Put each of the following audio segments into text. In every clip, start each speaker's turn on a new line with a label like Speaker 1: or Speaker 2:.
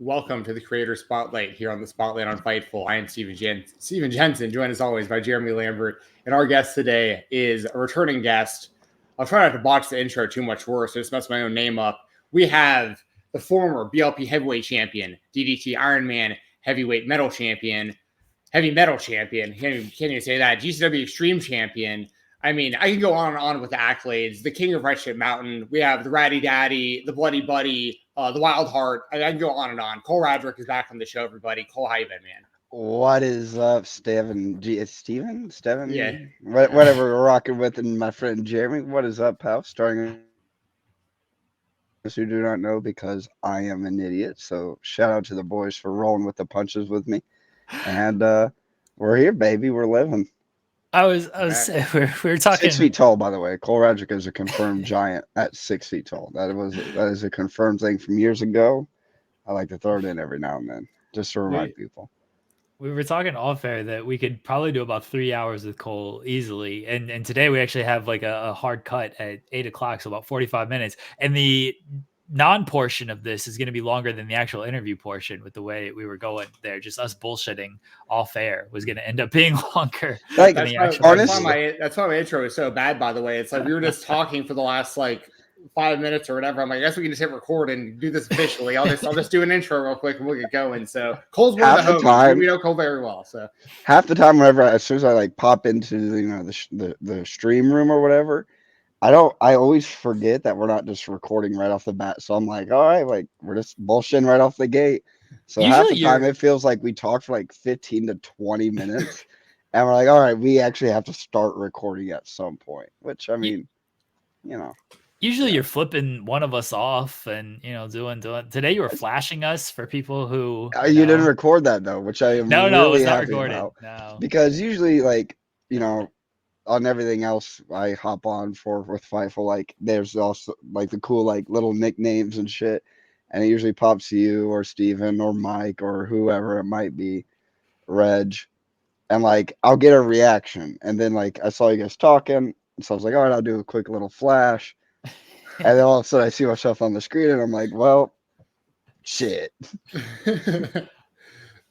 Speaker 1: Welcome to the Creator Spotlight here on the Spotlight on Fightful. I am Steven Jensen, joined as always by Jeremy Lambert. And our guest today is a returning guest. I'll try not to botch the intro too much worse, so just mess my own name up. We have the former BLP heavyweight champion, DDT Ironman heavyweight metal champion, heavy metal champion. Can't even say that. GCW Extreme champion. I mean, I can go on and on with the accolades. The King of Red Ship Mountain. We have the Ratty Daddy, the Bloody Buddy, the Wild Heart. I can go on and on. Cole Radrick is back on the show, everybody. Cole, how you been, man?
Speaker 2: What is up, Steven? It's Steven?
Speaker 1: Yeah.
Speaker 2: Whatever we're rocking with, and my friend Jeremy. What is up, pal? Starting who do not know because I am an idiot. So shout out to the boys for rolling with the punches with me. And we're here, baby. We're living.
Speaker 3: we were talking
Speaker 2: 6 feet tall, by the way. Cole Radrick is a confirmed giant at 6 feet tall. That is a confirmed thing from years ago. I like to throw it in every now and then just to remind people.
Speaker 3: We were talking off air that we could probably do about 3 hours with Cole easily. And today we actually have like a hard cut at 8 o'clock, so about 45 minutes. And the non-portion of this is going to be longer than the actual interview portion with the way we were going there. Just us bullshitting off air was going to end up being longer.
Speaker 2: Like,
Speaker 1: that's why my intro is so bad, by the way. It's like we were just talking for the last 5 minutes or whatever. I'm like, I guess we can just hit record and do this officially. I'll just do an intro real quick and we'll get going. So Cole's one of the homies. We know Cole very well. So
Speaker 2: half the time, as soon as I pop into the stream room or whatever, I always forget that we're not just recording right off the bat. So I'm like, all right, we're just bullshitting right off the gate. So half the time it feels like we talked for 15 to 20 minutes, and we're like, all right, we actually have to start recording at some point. Which I mean,
Speaker 3: Usually you're flipping one of us off and, doing. Today you were flashing us for people who...
Speaker 2: You didn't record that, though, which I am really happy about.
Speaker 3: No.
Speaker 2: Because usually, on everything else I hop on with Fightful, there's also, the cool, little nicknames and shit. And it usually pops to you or Steven or Mike or whoever it might be, Reg. And, I'll get a reaction. And then, I saw you guys talking. So I was like, all right, I'll do a quick little flash. And then all of a sudden I see myself on the screen and I'm like, well, shit.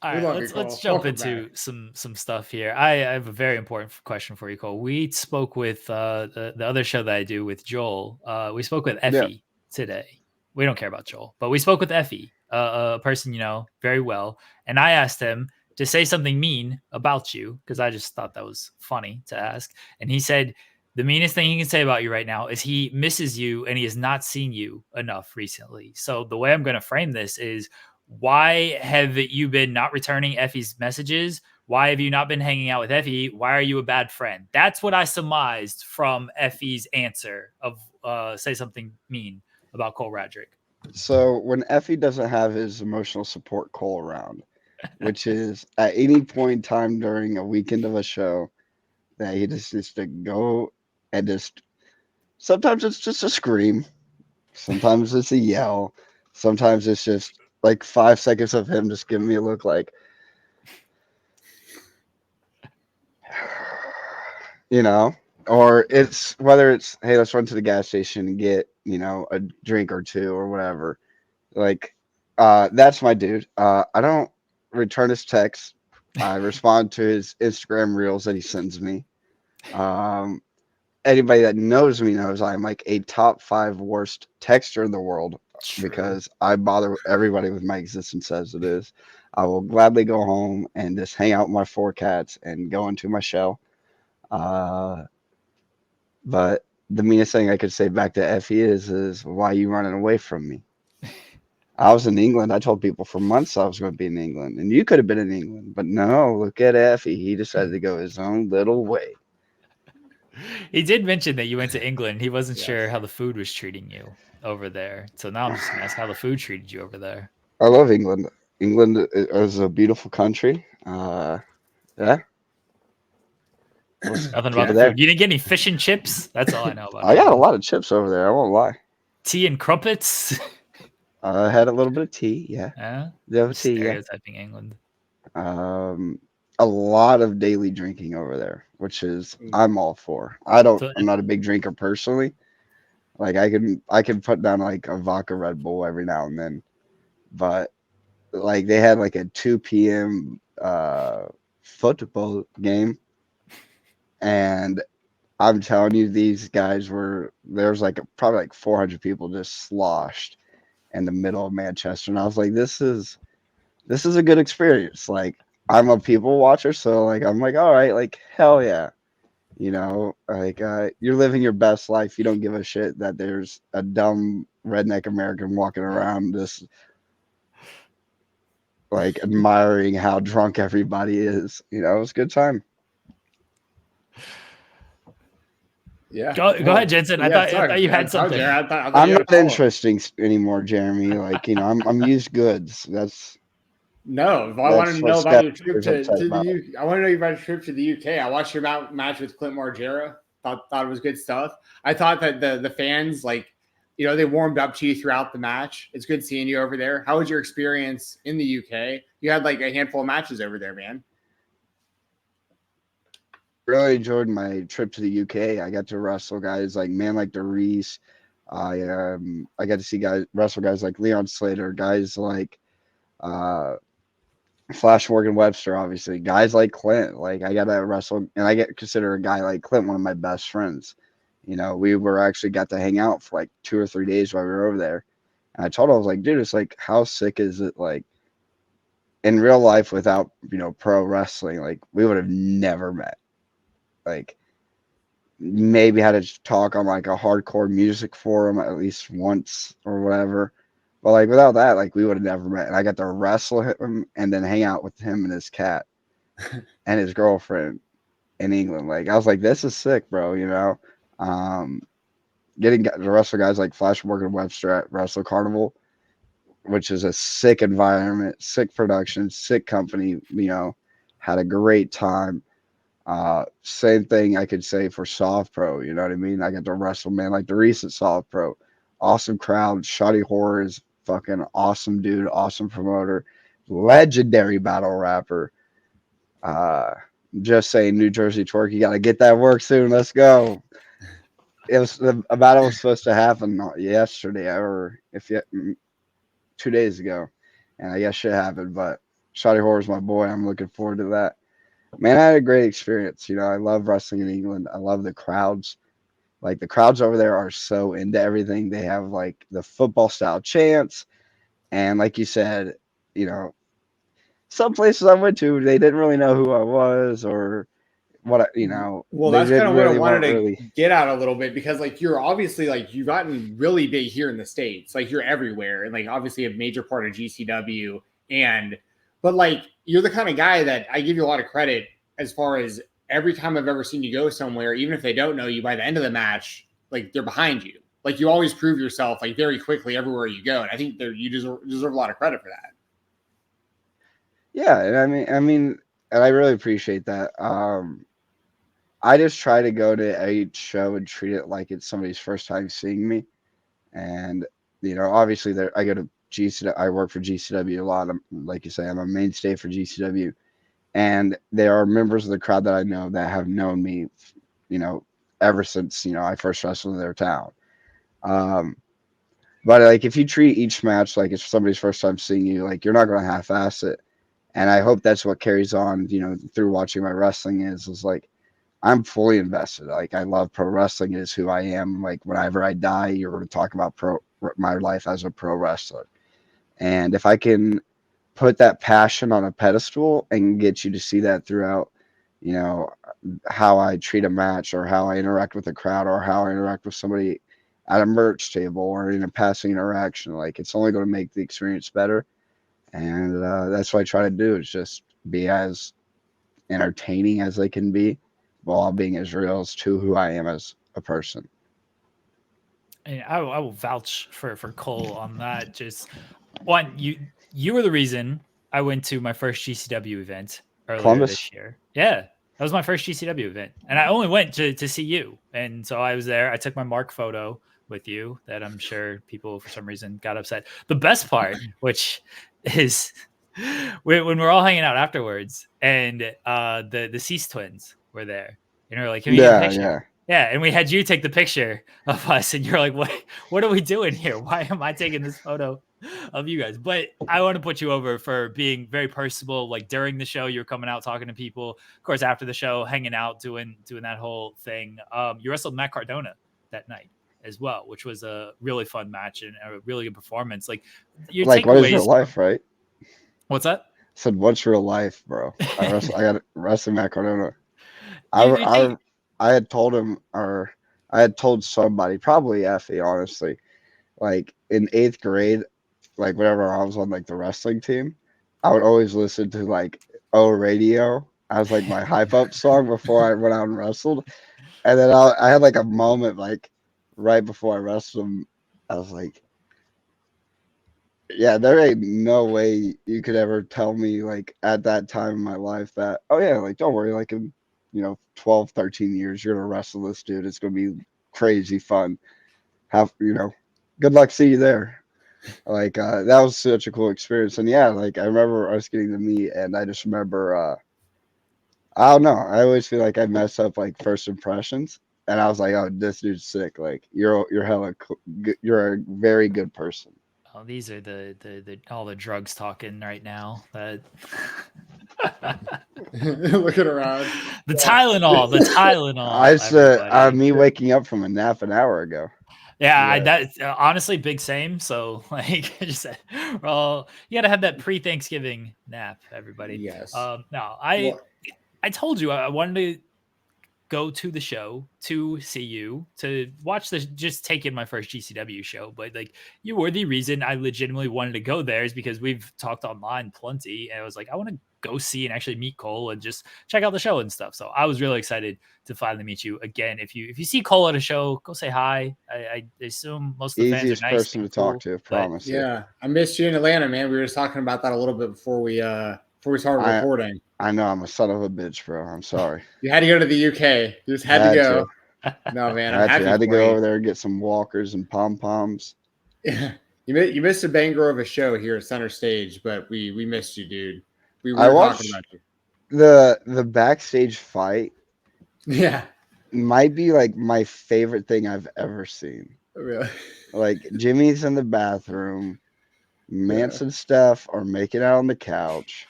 Speaker 3: All right, let's jump into some stuff here. I have a very important question for you, Cole. We spoke with the other show that I do with Joel. We spoke with Effie today. We don't care about Joel, but we spoke with Effie, a person very well. And I asked him to say something mean about you because I just thought that was funny to ask. And he said, the meanest thing he can say about you right now is he misses you and he has not seen you enough recently. So the way I'm going to frame this is, why have you been not returning Effie's messages? Why have you not been hanging out with Effie? Why are you a bad friend? That's what I surmised from Effie's answer of say something mean about Cole Radrick.
Speaker 2: So when Effie doesn't have his emotional support Cole around, which is at any point in time during a weekend of a show, that he just needs to go and sometimes it's just a scream, sometimes it's a yell, sometimes it's just 5 seconds of him just giving me a look or it's whether it's, hey, let's run to the gas station and get, a drink or two or whatever. That's my dude. I don't return his texts. I respond to his Instagram reels that he sends me. Anybody that knows me knows I'm a top 5 worst texter in the world. True. Because I bother everybody with my existence as it is. I will gladly go home and just hang out with my 4 cats and go into my shell. But the meanest thing I could say back to Effie is why are you running away from me? I was in England. I told people for months I was going to be in England, and you could have been in England, but no, look at Effie. He decided to go his own little way.
Speaker 3: He did mention that you went to England. He wasn't sure how the food was treating you over there. So now I'm just going to ask how the food treated you over there.
Speaker 2: I love England. England is a beautiful country. Yeah.
Speaker 3: Nothing about the food. You didn't get any fish and chips? That's all I know about it.
Speaker 2: I got a lot of chips over there. I won't lie.
Speaker 3: Tea and crumpets?
Speaker 2: I had a little bit of tea, yeah.
Speaker 3: Stereotyping England.
Speaker 2: A lot of daily drinking over there, which is I'm all for. I'm not a big drinker personally. I can put down a vodka Red Bull every now and then, but like they had like a 2 p.m. Football game, and I'm telling you, these guys there's like probably like 400 people just sloshed in the middle of Manchester, and I was like, this is a good experience. Like, I'm a people watcher, so like I'm like, all right, like hell yeah. Like you're living your best life. You don't give a shit that there's a dumb redneck American walking around just like admiring how drunk everybody is. It was a good time.
Speaker 1: Yeah.
Speaker 3: Go ahead, Jensen. I thought you had something.
Speaker 2: I'm not interesting anymore, Jeremy. Like, I'm used goods.
Speaker 1: No, I want to know about your trip to the UK. I want to know about your trip to the UK. I watched your match with Clint Margera. Thought it was good stuff. I thought that the fans, like, they warmed up to you throughout the match. It's good seeing you over there. How was your experience in the UK? You had like a handful of matches over there, man.
Speaker 2: Really enjoyed my trip to the UK. I got to wrestle guys like DeReese. I got to see wrestle guys like Leon Slater, guys like Flash Morgan Webster, obviously, guys like Clint. Like, I got to wrestle, and I consider a guy like Clint one of my best friends. We got to hang out for like 2 or 3 days while we were over there. And I told him, I was like, dude, it's like, how sick is it? Like, in real life without, pro wrestling, like, we would have never met. Like, maybe had to talk on like a hardcore music forum at least once or whatever. But like without that, like we would have never met. And I got to wrestle him and then hang out with him and his cat and his girlfriend in England. Like, I was like, this is sick, bro. Getting to wrestle guys like Flash Morgan Webster at Wrestle Carnival, which is a sick environment, sick production, sick company. Had a great time. Same thing I could say for Soft Pro, you know what I mean? I got to wrestle man like the recent Soft Pro. Awesome crowd. Shoddy Horror is fucking awesome dude, awesome promoter, legendary battle rapper. Just saying, New Jersey Twerk, you gotta get that work soon. Let's go. A battle was supposed to happen yesterday or 2 days ago, and I guess shit happened, but Shoddy Horror is my boy. I'm looking forward to that. Man, I had a great experience. I love wrestling in England. I love the crowds. Like, the crowds over there are so into everything. They have like the football style chants. And like you said, some places I went to, they didn't really know who I was or what,
Speaker 1: Well, that's kind of what I wanted to get at a little bit, because like you're obviously like you've gotten really big here in the States. Like, you're everywhere, and like obviously a major part of GCW, but like you're the kind of guy that I give you a lot of credit as far as every time I've ever seen you go somewhere, even if they don't know you, by the end of the match, like they're behind you. Like, you always prove yourself like very quickly everywhere you go. And I think you deserve a lot of credit for that.
Speaker 2: Yeah. And I mean, and I really appreciate that. I just try to go to each show and treat it like it's somebody's first time seeing me. And, obviously I go to GCW, I work for GCW a lot. Like you say, I'm a mainstay for GCW. And there are members of the crowd that I know that have known me, ever since, I first wrestled in their town. But like, if you treat each match like it's somebody's first time seeing you, like, you're not going to half-ass it. And I hope that's what carries on, through watching my wrestling is like, I'm fully invested. Like, I love pro wrestling. It is who I am. Like, whenever I die, you're going to talk about my life as a pro wrestler. And if I can put that passion on a pedestal and get you to see that throughout, how I treat a match or how I interact with the crowd or how I interact with somebody at a merch table or in a passing interaction, like, it's only going to make the experience better. And that's what I try to do, is just be as entertaining as they can be while being as real as to who I am as a person.
Speaker 3: And I will vouch for Cole on that. Just one, you were the reason I went to my first GCW event earlier this year. Yeah, that was my first GCW event, and I only went to see you. And so I was there. I took my mark photo with you that I'm sure people for some reason got upset. The best part, which is when we're all hanging out afterwards, and the Cease twins were there, and we're like, "Can we get a picture?" Yeah, and we had you take the picture of us, and you're like, "What are we doing here? Why am I taking this photo of you guys. But I want to put you over for being very personable. Like during the show, you're coming out talking to people. Of course, after the show, hanging out, doing that whole thing. You wrestled Matt Cardona that night as well, which was a really fun match and a really good performance. Like your
Speaker 2: Like, what is real
Speaker 3: takeaways.
Speaker 2: life, right?
Speaker 3: What's that?
Speaker 2: I said, what's real life, bro? I got wrestling Matt Cardona.
Speaker 3: You take-
Speaker 2: I had told him, or I had told somebody, probably Effie, honestly, like in 8th grade, like whenever I was on like the wrestling team, I would always listen to like O Radio as like my hype up song before I went out and wrestled. And then I had like a moment like right before I wrestled him. I was like, yeah, there ain't no way you could ever tell me like at that time in my life that, oh yeah, like don't worry, like in 12, 13 years, you're gonna wrestle this dude. It's gonna be crazy fun. Good luck, see you there. Like that was such a cool experience. And yeah, like I remember us getting to meet, and I just remember I don't know. I always feel like I mess up like first impressions, and I was like, "Oh, this dude's sick. Like you're hella cool. You're a very good person."
Speaker 3: Oh, these are the all the drugs talking right now. That
Speaker 1: Looking around.
Speaker 3: the Tylenol.
Speaker 2: I said,
Speaker 3: Everybody.
Speaker 2: me waking up from a nap an hour ago.
Speaker 3: Yeah,
Speaker 1: Yeah.
Speaker 3: that's honestly big same. So like, I just said, well, you got to have that pre-Thanksgiving nap, everybody.
Speaker 1: Yes.
Speaker 3: No,
Speaker 1: Well,
Speaker 3: I told you I wanted to go to the show to see you, to watch this, just take in my first GCW show. But like, you were the reason I legitimately wanted to go there, is because we've talked online plenty, and I was like, I want to go see and actually meet Cole and just check out the show and stuff. So I was really excited to finally meet you again. If you see Cole at a show, go say hi. I assume most of the fans
Speaker 2: Easiest
Speaker 3: are nice
Speaker 2: person to
Speaker 3: and
Speaker 2: talk
Speaker 3: cool,
Speaker 2: to,
Speaker 3: but
Speaker 2: promise you.
Speaker 1: yeah, I missed you in Atlanta, man. We were just talking about that a little bit before we started
Speaker 2: I
Speaker 1: recording.
Speaker 2: I know I'm a son of a bitch, bro. I'm sorry.
Speaker 1: You had to go to the UK. You just had to go. No, man, I'm
Speaker 2: I
Speaker 1: happy
Speaker 2: had to
Speaker 1: for
Speaker 2: go
Speaker 1: you.
Speaker 2: over there and get some walkers and pom poms.
Speaker 1: You missed a banger of a show here at Center Stage, but we missed you, dude. We
Speaker 2: I
Speaker 1: were talking
Speaker 2: watched
Speaker 1: about you.
Speaker 2: the backstage fight.
Speaker 1: Yeah,
Speaker 2: Might be like my favorite thing I've ever seen.
Speaker 1: really.
Speaker 2: Like Jimmy's in the bathroom,
Speaker 1: Yeah,
Speaker 2: Manson stuff are making out on the couch.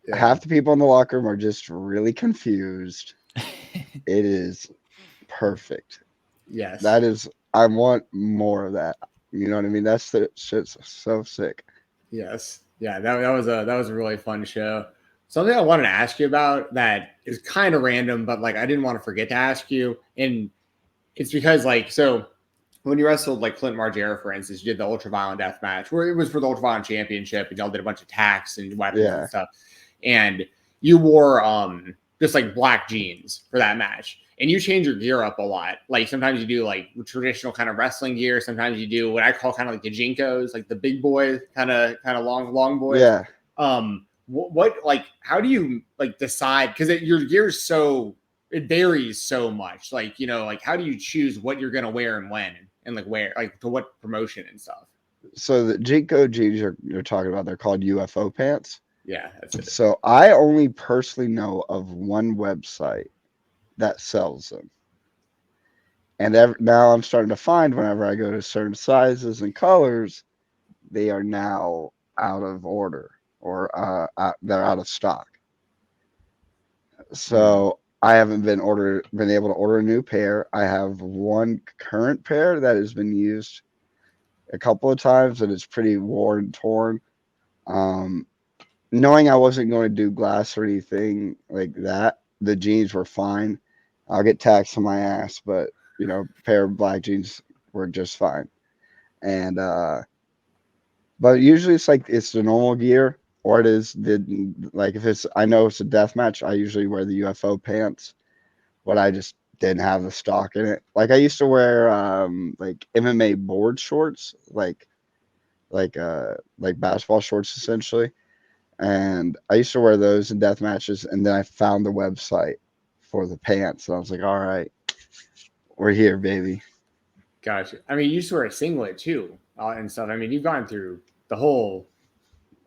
Speaker 1: yeah.
Speaker 2: Half the people in the locker room are just really confused. It is perfect.
Speaker 1: Yes.
Speaker 2: That is, I want more of that. You know what I mean? That's the shit's so sick.
Speaker 1: Yes. Yeah, that was a really fun show. Something I wanted to ask you about that is kind of random, but like I didn't want to forget to ask you, and it's because like so when you wrestled like Clint Margera, for instance, you did the ultraviolet death match where it was for the ultraviolet championship, and y'all did a bunch of tacks and weapons and
Speaker 2: Yeah.
Speaker 1: stuff, and you wore just like black jeans for that match. And you change your gear up a lot. Like sometimes you do like traditional kind of wrestling gear. Sometimes you do what I call kind of like the Jinkos, like the big boy kind of long boys.
Speaker 2: Yeah.
Speaker 1: What like how do you like decide, because your gear's so it varies so much, like like how do you choose what you're gonna wear and when, and like where, like to what promotion and stuff?
Speaker 2: So the Jinko jeans you're talking about, they're called UFO pants.
Speaker 1: Yeah, that's it.
Speaker 2: So I only personally know of one website that sells them. And now I'm starting to find whenever I go to certain sizes and colors, they are now out of order, or they're out of stock. So I haven't been able to order a new pair. I have one current pair that has been used a couple of times and it's pretty worn and torn. Knowing I wasn't going to do glass or anything like that, the jeans were fine. I'll get taxed on my ass, but a pair of black jeans were just fine. And but usually it's the normal gear, or it is like if I know it's a death match, I usually wear the UFO pants, but I just didn't have the stock in it. Like I used to wear like MMA board shorts, like basketball shorts essentially. And I used to wear those in death matches, and then I found the website for the pants, and I was like, all right, we're here, baby.
Speaker 1: Gotcha. I mean, you used to wear a singlet too, and stuff. I mean, you've gone through the whole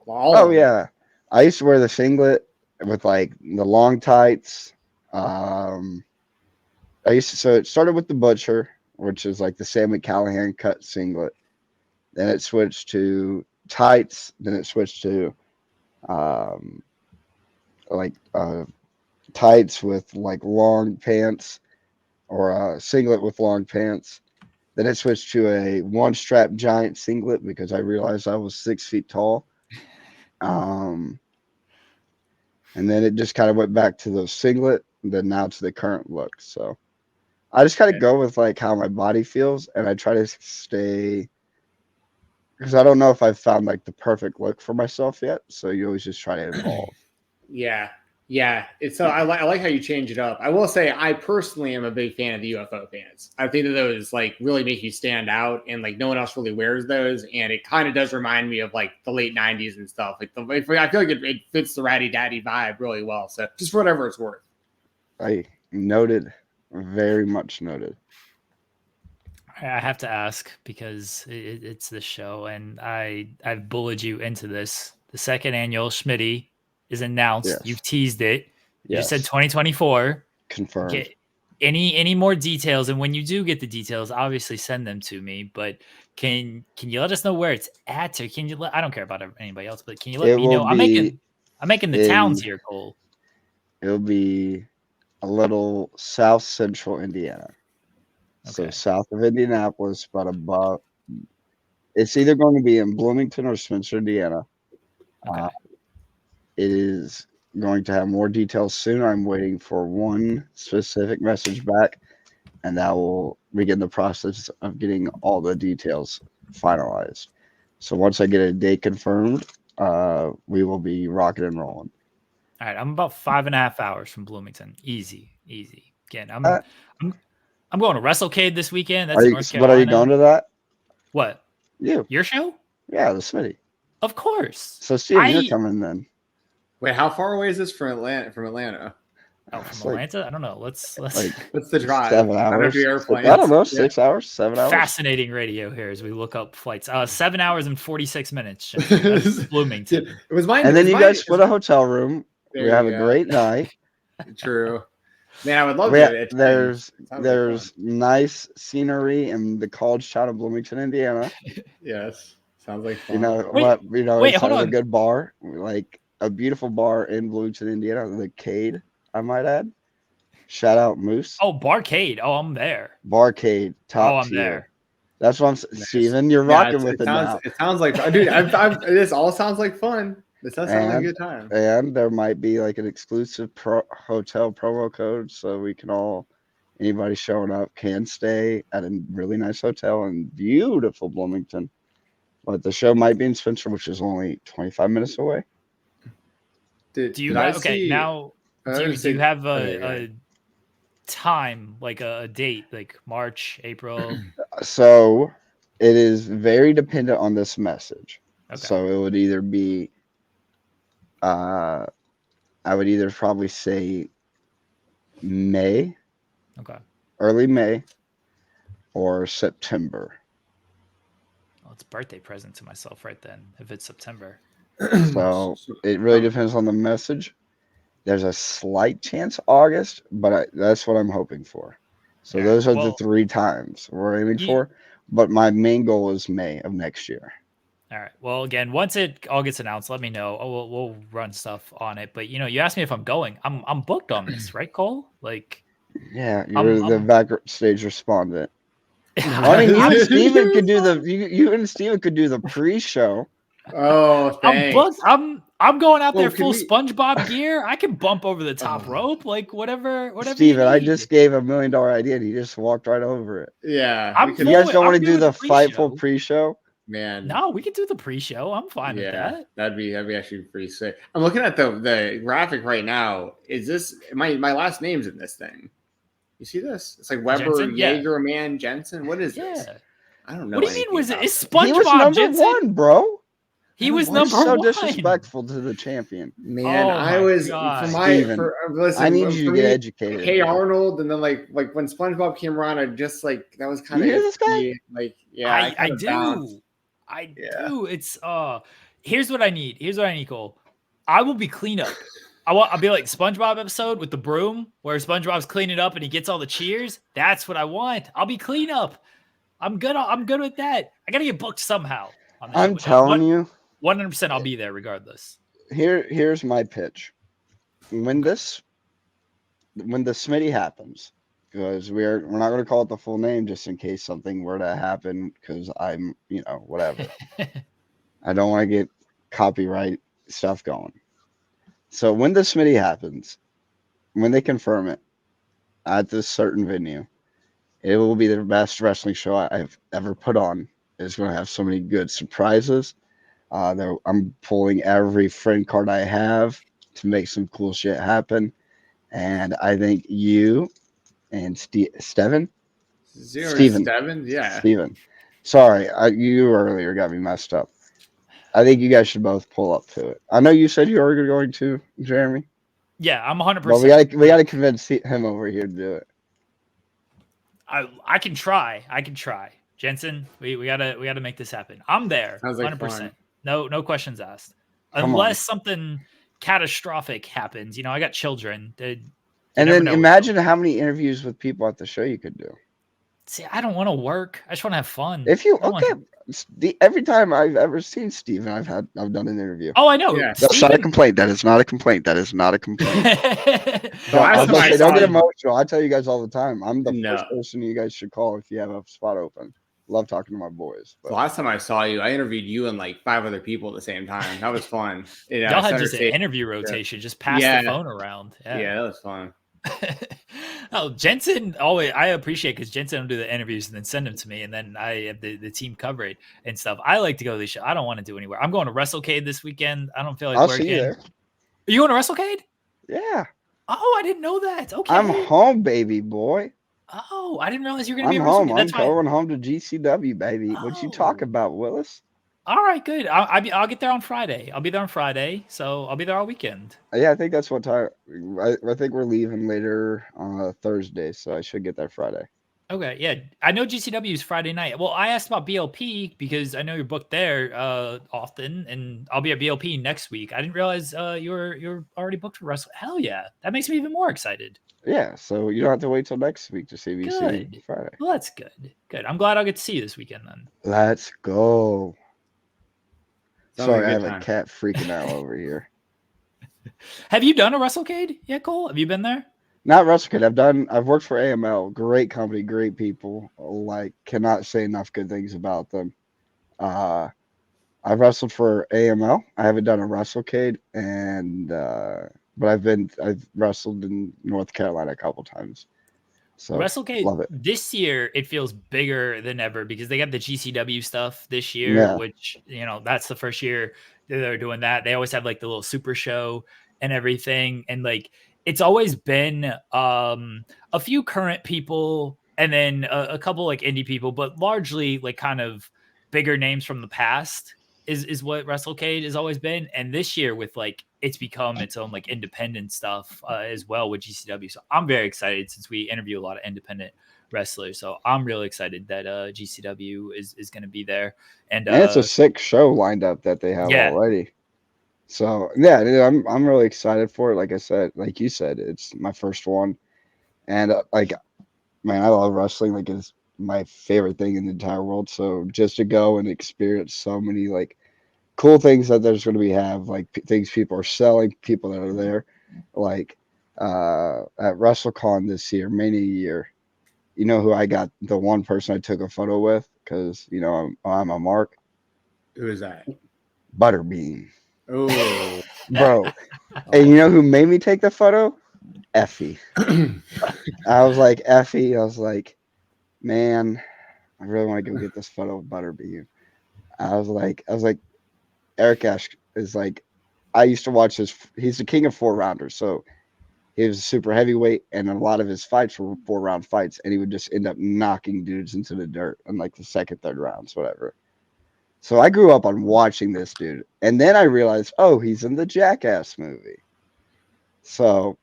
Speaker 1: all
Speaker 2: Oh
Speaker 1: of it.
Speaker 2: yeah, I used to wear the singlet with like the long tights. So it started with the Butcher, which is like the Sam McCallahan cut singlet. then it switched to tights, then it switched to like tights with like long pants or a singlet with long pants. Then it switched to a one strap giant singlet because I realized I was 6 feet tall. And then it just kind of went back to the singlet, and then now to the current look. So I just kind of go with like how my body feels, and I try to stay, because I don't know if I've found like the perfect look for myself yet. So you always just try to evolve.
Speaker 1: Yeah. It's so I like how you change it up. I will say I personally am a big fan of the UFO pants. I think that those like really make you stand out, and like no one else really wears those. And it kind of does remind me of like the late '90s and stuff. Like I feel like it fits the ratty daddy vibe really well. So just for whatever it's worth.
Speaker 2: I noted, very much noted.
Speaker 3: I have to ask because it's this show, and I've bullied you into this. The second annual Schmitty is announced.
Speaker 2: Yes.
Speaker 3: You've teased it. You
Speaker 2: Yes.
Speaker 3: just said 2024.
Speaker 2: Confirmed.
Speaker 3: Get any more details, and when you do get the details, obviously send them to me. But can you let us know where it's at, or can you let? I don't care about anybody else, but can you let me know? I'm making the towns here, Cole.
Speaker 2: It'll be a little south central Indiana.
Speaker 3: Okay.
Speaker 2: So south of Indianapolis, but above. It's either going to be in Bloomington or Spencer, Indiana.
Speaker 3: Okay.
Speaker 2: It is going to have more details soon. I'm waiting for one specific message back, and that will begin the process of getting all the details finalized. So once I get a date confirmed, we will be rocking and rolling.
Speaker 3: All right, I'm about 5.5 hours from Bloomington. Easy. Again, I'm going to WrestleCade this weekend. That's in North Carolina.
Speaker 2: What are you going to that?
Speaker 3: What? Your show?
Speaker 2: Yeah, the Smitty.
Speaker 3: Of course.
Speaker 2: So Steve, you're coming then.
Speaker 1: Wait, how far away is this from Atlanta?
Speaker 3: Oh, from Atlanta? I don't know. Let's
Speaker 1: what's the drive?
Speaker 2: 7 hours.
Speaker 1: I
Speaker 2: don't know. 6 hours, 7 hours.
Speaker 3: Fascinating radio here as we look up flights. 7 hours and 46 minutes. That's Bloomington.
Speaker 1: It was mine.
Speaker 2: And then you guys split a hotel room. We have a great night.
Speaker 1: True. Man, I would love to.
Speaker 2: There's nice scenery in the college town of Bloomington, Indiana.
Speaker 1: Yes. Sounds like fun.
Speaker 2: You know what? You know, it's a good bar, like a beautiful bar in Bloomington, Indiana, the Cade, I might add. Shout out Moose.
Speaker 3: Oh, Barcade. Oh, I'm there.
Speaker 2: Barcade, top tier.
Speaker 3: There.
Speaker 2: That's what I'm saying. Steven, you're rocking with it now.
Speaker 1: It sounds like, dude, this all sounds like fun. This does sound like a good time.
Speaker 2: And there might be like an exclusive hotel promo code, so we can anybody showing up can stay at a really nice hotel in beautiful Bloomington. But the show might be in Spencer, which is only 25 minutes away.
Speaker 3: Do you have a time, like a date, like March, April?
Speaker 2: So it is very dependent on this message.
Speaker 3: Okay.
Speaker 2: So it would either be, I would either probably say May, early May, or September.
Speaker 3: Well, it's a birthday present to myself right then, if it's September.
Speaker 2: So it really depends on the message. There's a slight chance August, but that's what I'm hoping for. So those are the 3 times we're aiming for. But my main goal is May of next year.
Speaker 3: All right. Well, again, once it all gets announced, let me know. We'll run stuff on it. But you asked me if I'm going. I'm booked on this, right, Cole? Like,
Speaker 2: yeah, you're the backstage respondent. I mean, you and Steven could do the pre-show.
Speaker 1: Oh, thanks.
Speaker 3: I'm booked. I'm going out there full SpongeBob gear. I can bump over the top rope, like whatever.
Speaker 2: Steven, I just gave $1 million idea, and he just walked right over it.
Speaker 1: Yeah,
Speaker 2: you guys don't want to do the Fightful pre-show?
Speaker 1: Man,
Speaker 3: no, we could do the pre-show. I'm fine with that.
Speaker 1: That'd be actually pretty sick. I'm looking at the graphic right now. Is this my last name's in this thing? You see this? It's like Weber,
Speaker 3: Jensen?
Speaker 1: Jaegerman, Jensen. What is this? I don't know.
Speaker 3: What do you mean? Was it? It's SpongeBob
Speaker 2: he was number
Speaker 3: Jensen?
Speaker 2: 1, bro.
Speaker 3: He was number
Speaker 2: so
Speaker 3: 1.
Speaker 2: Disrespectful to the champion.
Speaker 1: Man, I was
Speaker 2: Steven, I need you to get educated.
Speaker 1: Hey Arnold, and then like when SpongeBob came around, I just like that was kind of
Speaker 2: this guy.
Speaker 1: Like I
Speaker 3: do.
Speaker 1: Bounced.
Speaker 3: I do. It's here's what I need, Cole. I will be cleanup. I'll be like SpongeBob episode with the broom where SpongeBob's cleaning up and he gets all the cheers. That's what I want. I'll be cleanup. I'm good. I'm good with that. I gotta get booked somehow. On the
Speaker 2: I'm
Speaker 3: show.
Speaker 2: telling you,
Speaker 3: 100%. I'll be there regardless.
Speaker 2: here's my pitch. When the Smitty happens, because we're not going to call it the full name just in case something were to happen, because I'm whatever. I don't want to get copyright stuff going. So when the Smitty happens, when they confirm it at this certain venue, it will be the best wrestling show I've ever put on. It's going to have so many good surprises. I'm pulling every friend card I have to make some cool shit happen. And I think you and Steven?
Speaker 1: Steven, yeah.
Speaker 2: Steven. Sorry, you earlier got me messed up. I think you guys should both pull up to it. I know you said you were going to, Jeremy.
Speaker 3: Yeah, I'm 100%.
Speaker 2: Well, we got to convince him over here to do it.
Speaker 3: I can try. Jensen, we gotta make this happen. I'm there.
Speaker 1: Sounds like
Speaker 3: 100%.
Speaker 1: fun.
Speaker 3: No questions asked.
Speaker 2: Come
Speaker 3: Unless something catastrophic happens. I got children.
Speaker 2: And then imagine how many interviews with people at the show you could do.
Speaker 3: See, I don't want to work. I just want to have fun.
Speaker 2: Every time I've ever seen Steven, I've done an interview.
Speaker 3: Oh, I know.
Speaker 1: Yeah.
Speaker 2: That's not a complaint. That is not a complaint. Don't get emotional. I tell you guys all the time. I'm the first person you guys should call if you have a spot open. Love talking to my boys.
Speaker 1: The last time I saw you, I interviewed you and like 5 other people at the same time. That was fun.
Speaker 3: Y'all had just an interview rotation, just pass the phone around.
Speaker 1: Yeah, that was fun.
Speaker 3: Oh, Jensen always, I appreciate, because Jensen will do the interviews and then send them to me, and then I have the team cover it and stuff. I like to go to these shows. I don't want to do anywhere. I'm going to WrestleCade this weekend. I don't feel like working.
Speaker 2: See you there.
Speaker 3: Are you going to WrestleCade?
Speaker 2: Yeah.
Speaker 3: Oh, I didn't know that. Okay.
Speaker 2: I'm home, baby boy.
Speaker 3: Oh, I didn't realize you were going to be
Speaker 2: at home.
Speaker 3: That's
Speaker 2: I'm going home to GCW, baby. What you talk about, Willis?
Speaker 3: All right, good. I'll get there on Friday. I'll be there on Friday, so I'll be there all weekend.
Speaker 2: Yeah, I think that's what time. I think we're leaving later on Thursday, so I should get there Friday.
Speaker 3: Okay, yeah. I know GCW is Friday night. Well, I asked about BLP because I know you're booked there often, and I'll be at BLP next week. I didn't realize you're already booked for wrestling. Hell yeah, that makes me even more excited.
Speaker 2: Yeah, so you don't have to wait till next week to see me see Friday.
Speaker 3: Well, that's good. Good. I'm glad I'll get to see you this weekend then.
Speaker 2: Let's go. Sorry, I have
Speaker 1: time.
Speaker 2: a cat freaking out over here.
Speaker 3: Have you done a WrestleCade yet, Cole? Have you been there?
Speaker 2: Not WrestleCade. I've worked for AML. Great company, great people. Like, cannot say enough good things about them. I've wrestled for AML. I haven't done a WrestleCade, but I've wrestled in North Carolina a couple times. So
Speaker 3: WrestleCade
Speaker 2: love it.
Speaker 3: This year, it feels bigger than ever because they got the GCW stuff this year, which, that's the first year they're doing that. They always have like the little super show and everything. And like, it's always been a few current people and then a couple like indie people, but largely like kind of bigger names from the past is what WrestleCade has always been. And this year with like, it's become its own like independent stuff as well with GCW. So I'm very excited since we interview a lot of independent wrestlers. So I'm really excited that GCW is going to be there. And
Speaker 2: it's a sick show lined up that they have already. So yeah, I'm really excited for it. Like I said, like you said, it's my first one. And man, I love wrestling. Like it's my favorite thing in the entire world. So just to go and experience so many like cool things that there's going to like things people are selling, people that are there, like at WrestleCon this year, Mania year. You know who I got? The one person I took a photo with because I'm a mark.
Speaker 1: Who is that?
Speaker 2: Butterbean.
Speaker 1: Oh,
Speaker 2: bro! And you know who made me take the photo? Effie. I was like, Effie. I was like, man, I really want to go get this photo of Butterbean. I was like, Eric Ash is like, I used to watch he's the king of 4-rounders. So he was a super heavyweight and a lot of his fights were 4-round fights. And he would just end up knocking dudes into the dirt in like the second, third rounds, whatever. So I grew up on watching this dude. And then I realized, he's in the Jackass movie. So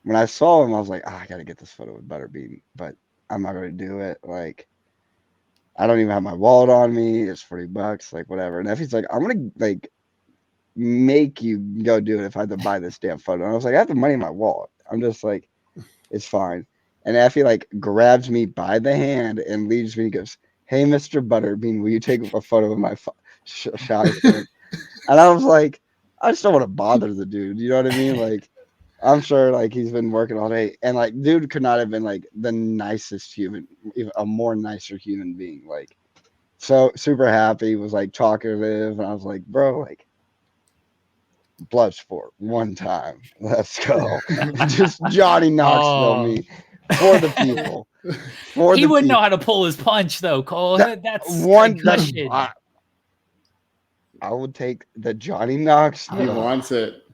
Speaker 2: when I saw him, I was like, I got to get this photo with Butterbean, but I'm not going to do it. Like, I don't even have my wallet on me. It's $40, like whatever. And Effie's like, I'm going to like make you go do it if I have to buy this damn photo. And I was like, I have the money in my wallet. I'm just like, it's fine. And Effie like grabs me by the hand and leads me and goes, "Hey, Mr. Butterbean, will you take a photo of my shy friend?" And I was like, I just don't want to bother the dude. You know what I mean? Like, I'm sure like he's been working all day, and like, dude could not have been like the nicest human, even a more nicer human being. Like, so super happy, was like talkative, and I was like, bro, like, blood sport one time, let's go. Just Johnny Knoxville me for the people, for
Speaker 3: He
Speaker 2: the
Speaker 3: wouldn't know
Speaker 2: people.
Speaker 3: how to pull his punch though, Cole.
Speaker 2: That-
Speaker 3: That's
Speaker 2: one that's
Speaker 3: concussion.
Speaker 2: I would take the Johnny
Speaker 1: He
Speaker 2: Knoxville.
Speaker 1: wants it.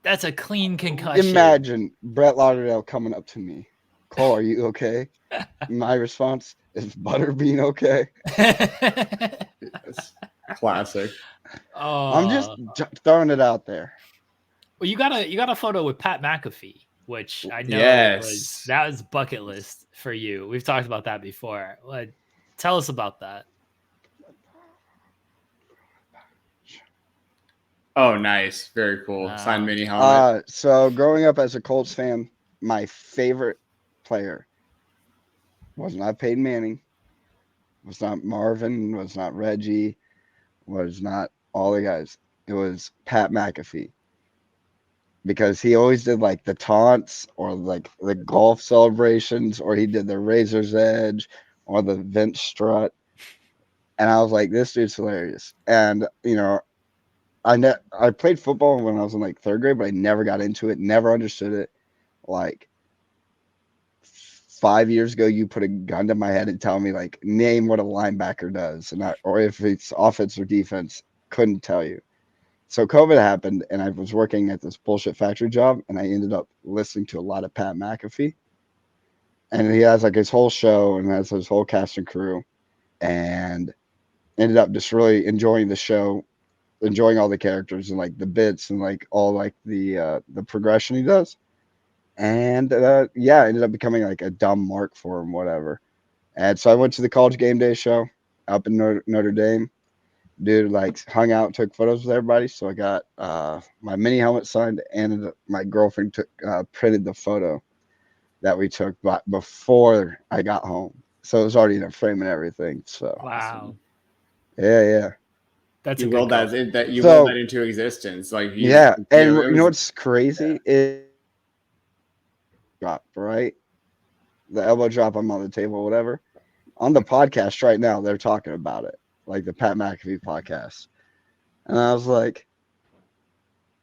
Speaker 3: That's a clean concussion.
Speaker 2: Imagine Brett Lauderdale coming up to me. Cole, are you okay? My response is Butterbean okay?
Speaker 1: Yes. Classic.
Speaker 2: I'm just throwing it out there.
Speaker 3: Well, you got a photo with Pat McAfee, which I know
Speaker 1: Yes.
Speaker 3: was bucket list for you. We've talked about that before. Tell us about that.
Speaker 1: Oh, nice. Very cool. Signed mini helmet.
Speaker 2: So growing up as a Colts fan, my favorite player was not Peyton Manning, was not Marvin, was not Reggie, was not all the guys. It was Pat McAfee. Because he always did like the taunts or like the golf celebrations, or he did the Razor's Edge or the Vince strut. And I was like, this dude's hilarious. And, you know, I played football when I was in like third grade, but I never got into it, never understood it. Like 5 years ago, you put a gun to my head and tell me like name what a linebacker does, and or if it's offense or defense, couldn't tell you. So COVID happened, and I was working at this bullshit factory job, and I ended up listening to a lot of Pat McAfee, and he has like his whole show and has his whole cast and crew, and ended up just really enjoying the show, enjoying all the characters and like the bits and like all like the progression he does. And yeah, I ended up becoming like a dumb mark for him, whatever. And so I went to the College Game Day show up in Notre Dame. Dude, like hung out, took photos with everybody. So I got my mini helmet signed, and my girlfriend printed the photo that we took before I got home. So it was already in a frame and everything. So
Speaker 3: Wow,
Speaker 2: yeah.
Speaker 3: that's
Speaker 1: You
Speaker 3: a good
Speaker 1: willed that
Speaker 3: call.
Speaker 1: willed that into existence. Like
Speaker 2: yeah, and
Speaker 1: it
Speaker 2: you know
Speaker 1: was,
Speaker 2: what's crazy is drop, right? The elbow drop, I'm on the table, whatever. On the podcast right now, they're talking about it, like the Pat McAfee podcast. And I was like,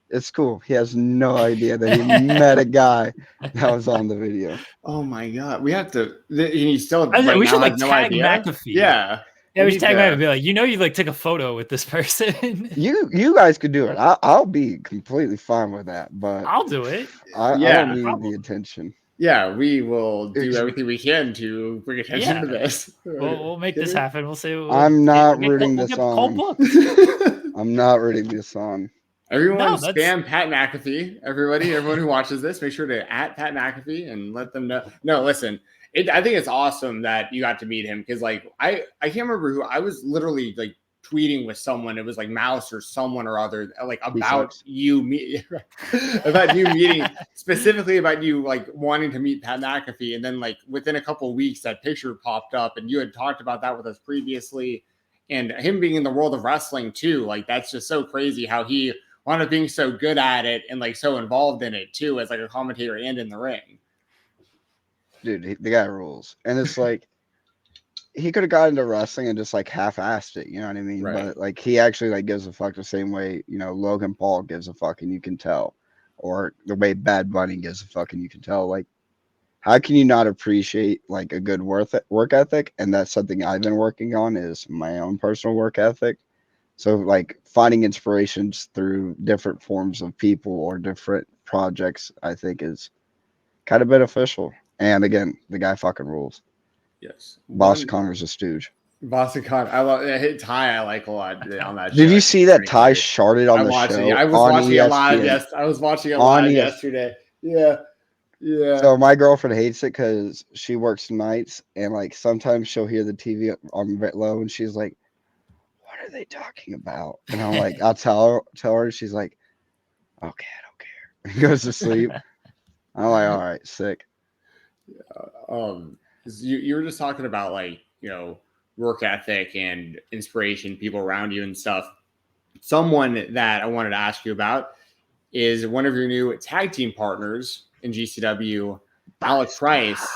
Speaker 2: it's cool. He has no idea that he met a guy that was on the video.
Speaker 1: oh my god, we have to. He still
Speaker 3: We should like
Speaker 1: has no
Speaker 3: tag
Speaker 1: idea.
Speaker 3: McAfee.
Speaker 1: Yeah,
Speaker 3: we should tag McAfee and be like, you like took a photo with this person.
Speaker 2: You guys could do it. I'll be completely fine with that, but
Speaker 3: I'll do it.
Speaker 2: I don't need the attention.
Speaker 1: Yeah, we will do everything we can to bring attention to this.
Speaker 3: We'll make this happen. We'll say
Speaker 2: I'm not rooting this on.
Speaker 1: I'm
Speaker 2: I'm not rooting this on.
Speaker 1: Everyone spam Pat McAfee. Everyone who watches this, make sure to @ Pat McAfee and let them know. No, listen, I think it's awesome that you got to meet him, because like I can't remember who I was literally like tweeting with someone. It was like Mouse or someone or other, like about you meeting specifically about you like wanting to meet Pat McAfee, and then like within a couple of weeks that picture popped up, and you had talked about that with us previously, and him being in the world of wrestling too. Like that's just so crazy how he wound up being so good at it and like so involved in it too, as like a commentator and in the ring.
Speaker 2: Dude, the guy rules. And it's like he could have got into wrestling and just like half-assed it, you know what I mean?
Speaker 1: Right.
Speaker 2: But like he actually like gives a fuck the same way, you know, Logan Paul gives a fuck, and you can tell, or the way Bad Bunny gives a fuck, and you can tell. Like, how can you not appreciate like a good work ethic? And that's something I've been working on, is my own personal work ethic. So like finding inspirations through different forms of people or different projects, I think is kind of beneficial. And again, the guy fucking rules.
Speaker 1: Yes.
Speaker 2: Boston Connor's a stooge.
Speaker 1: Boston Connor, I love it. Ty, I like a lot on that.
Speaker 2: Did you see that Ty sharded on the show?
Speaker 1: I was watching it live. I was watching it live yesterday. Yeah.
Speaker 2: So my girlfriend hates it because she works nights, and like sometimes she'll hear the TV on low, and she's like, "What are they talking about?" And I'm like, "I'll tell her." She's like, "Okay, I don't care." And goes to sleep. I'm like, "All right, sick."
Speaker 1: You were just talking about like, you know, work ethic and inspiration, people around you and stuff. Someone that I wanted to ask you about is one of your new tag team partners in GCW, Alec Price.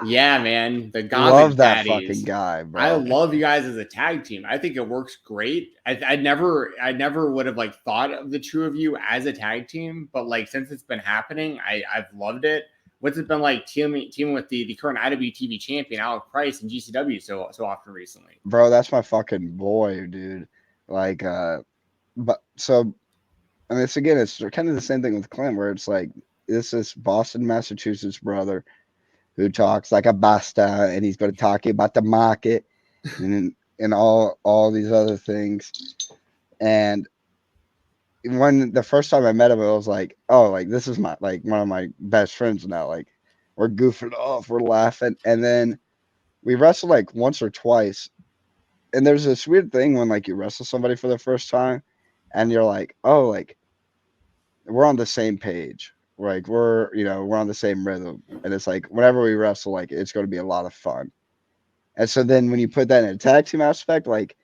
Speaker 1: Yeah, man, the Garbage
Speaker 2: Love that
Speaker 1: Daddies.
Speaker 2: fucking guy, bro.
Speaker 1: I love you guys as a tag team. I think it works great. I never would have like thought of the two of you as a tag team, but like since it's been happening, I've loved it. What's it been like teaming with the current IWTV champion Alec Price in GCW so often recently?
Speaker 2: Bro, that's my fucking boy, dude. Like, but so, I mean, it's kind of the same thing with Clint, where it's like this is Boston, Massachusetts brother who talks like a basta, and he's going to talk about the market and all these other things. And when the first time I met him, I was like, oh, like this is my like one of my best friends now. Like we're goofing off, we're laughing, and then we wrestled like once or twice. And there's this weird thing when like you wrestle somebody for the first time, and you're like, oh, like we're on the same page. Like we're on the same rhythm, and it's like whenever we wrestle, like it's going to be a lot of fun. And so then when you put that in a tag team aspect, like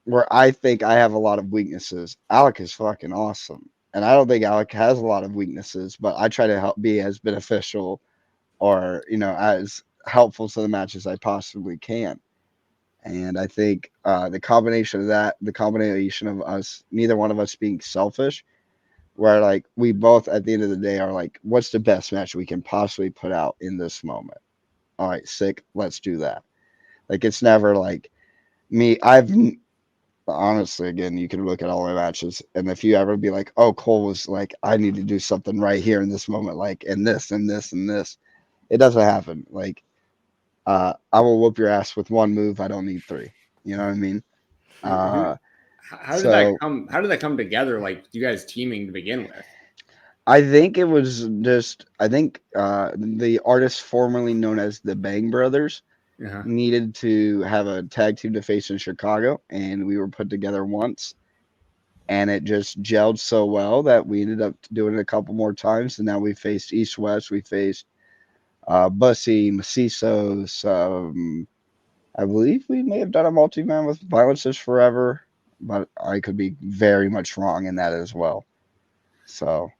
Speaker 2: where I think I have a lot of weaknesses, Alec is fucking awesome. And I don't think Alec has a lot of weaknesses, but I try to help be as beneficial or, as helpful to the match as I possibly can. And I think the combination of that, the combination of us, neither one of us being selfish, where like we both at the end of the day are like, what's the best match we can possibly put out in this moment? All right, sick, let's do that. Like it's never like me. Honestly, again, you can look at all my matches, and if you ever be like, oh, Cole was like, I need to do something right here in this moment, like in this and this and this, it doesn't happen. Like I will whoop your ass with one move. I don't need three. You know what I mean?
Speaker 1: How did that come? How did that come together? Like you guys teaming to begin with?
Speaker 2: I think it was just. I think the artists formerly known as the Bang Brothers needed to have a tag team to face in Chicago, and we were put together once, and it just gelled so well that we ended up doing it a couple more times, and now we faced East West. We faced Bussy, Macisos. I believe we may have done a multi-man with Violence is Forever, but I could be very much wrong in that as well. So,